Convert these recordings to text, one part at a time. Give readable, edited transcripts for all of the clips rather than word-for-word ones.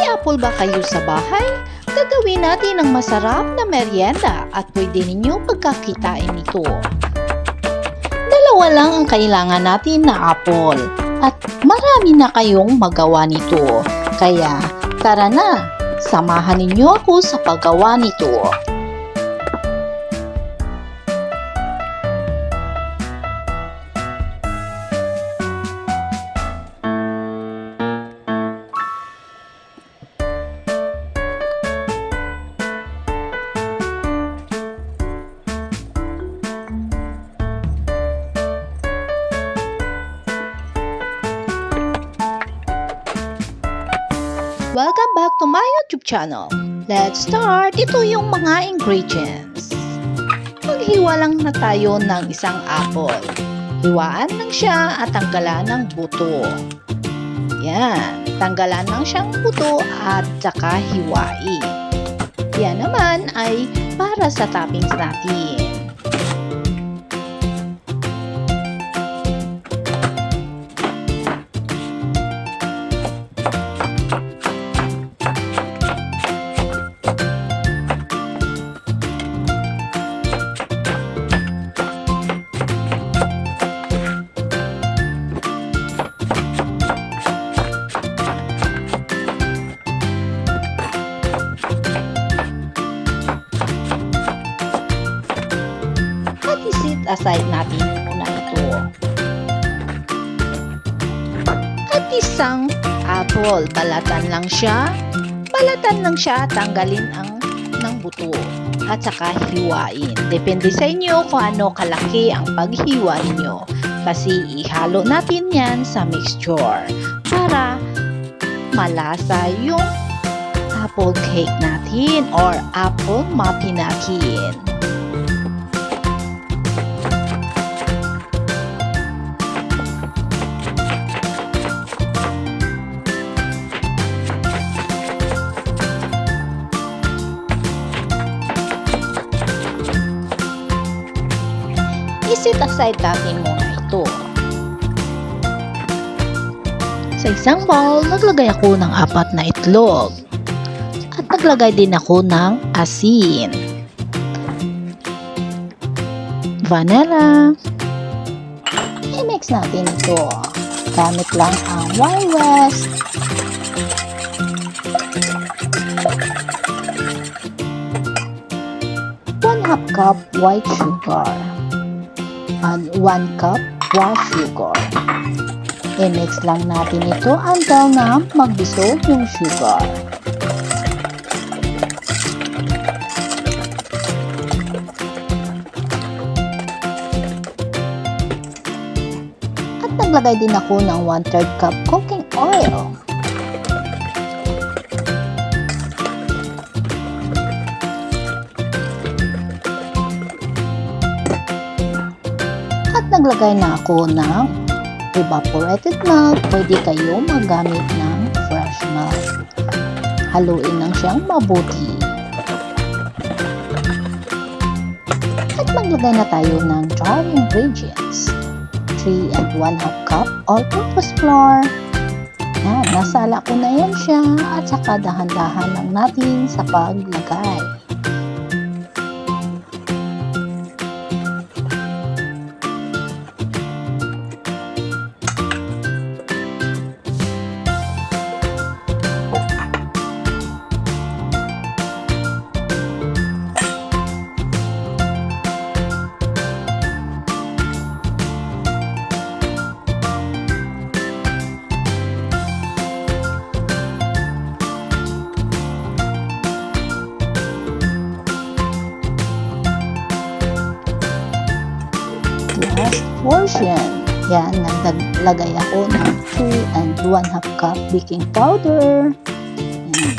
apple ba kayo sa bahay? Gagawin natin ng masarap na merienda at pwede ninyo pagkakitain ito. Dalawa lang ang kailangan natin na apple at marami na kayong magawa nito. Kaya tara na, samahan ninyo ako sa paggawa nito. Welcome back to my YouTube channel. Let's start! Ito yung mga ingredients. Maghiwa lang na tayo ng isang apple. Hiwaan lang siya at tanggalan ng buto. Yan, tanggalan lang siyang buto at saka hiwain. Yan naman ay para sa toppings natin. Aside natin muna ito. At isang apple, balatan lang siya, tanggalin ng buto at saka hiwain. Depende sa inyo kung ano kalaki ang paghiwa niyo. Kasi ihalo natin yan sa mixture para malasa yung apple cake natin or apple muffin natin. I-set aside natin muna ito. Sa isang bowl, naglagay ako ng 4 na itlog. At naglagay din ako ng asin, vanilla. I-mix natin ito. Gamit lang ang Wild West. ½ cup white sugar and 1 cup raw sugar. I-mix lang natin ito until na mag-dissolve yung sugar. At naglagay din ako ng 1/3 cup cooking oil. Naglagay na ako ng evaporated milk. Pwede kayo magamit ng fresh milk. Haluin lang siyang mabuti. At maglagay na tayo ng dry ingredients. 3 and 1/2 cup all-purpose flour. Yan, nasala ko na yan siya at saka dahan-dahan lang natin sa paglagay. Last portion. Yan, naglagay ako ng 2 and 1/2 cup baking powder. Yan.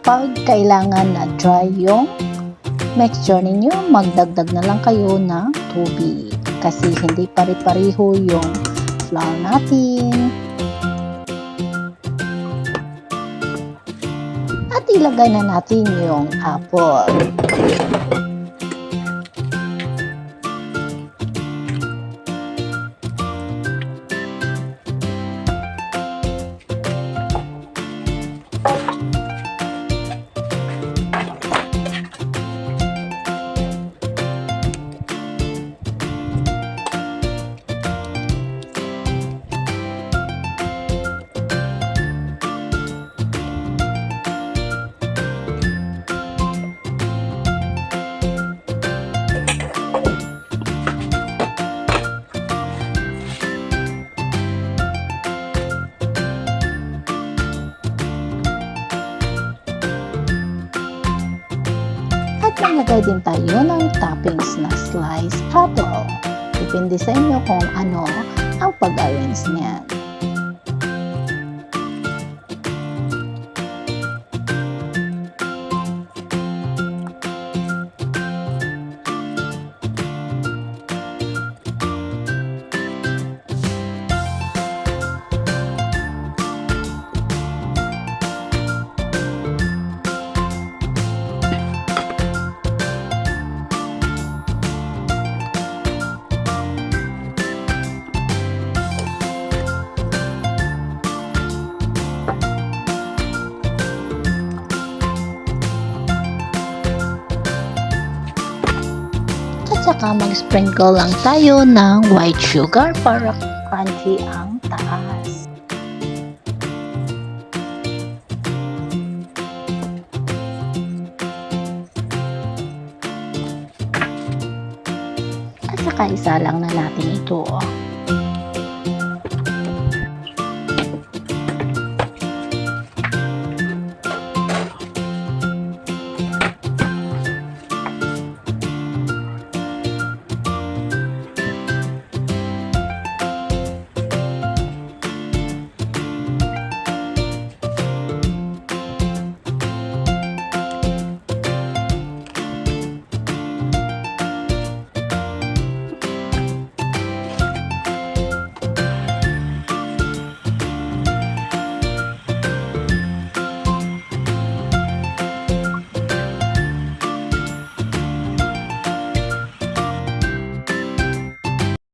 Pag kailangan na dry yung mixture ninyo, magdagdag na lang kayo ng tubig. Kasi hindi pare-pareho yung flour natin. At ilagay na natin yung apple. Maglagay din tayo ng toppings na sliced apple. Depende sa inyo kung ano ang pag-arrange niyan. At saka mag-sprinkle lang tayo ng white sugar para crunchy ang taas. At saka isa lang na natin ito.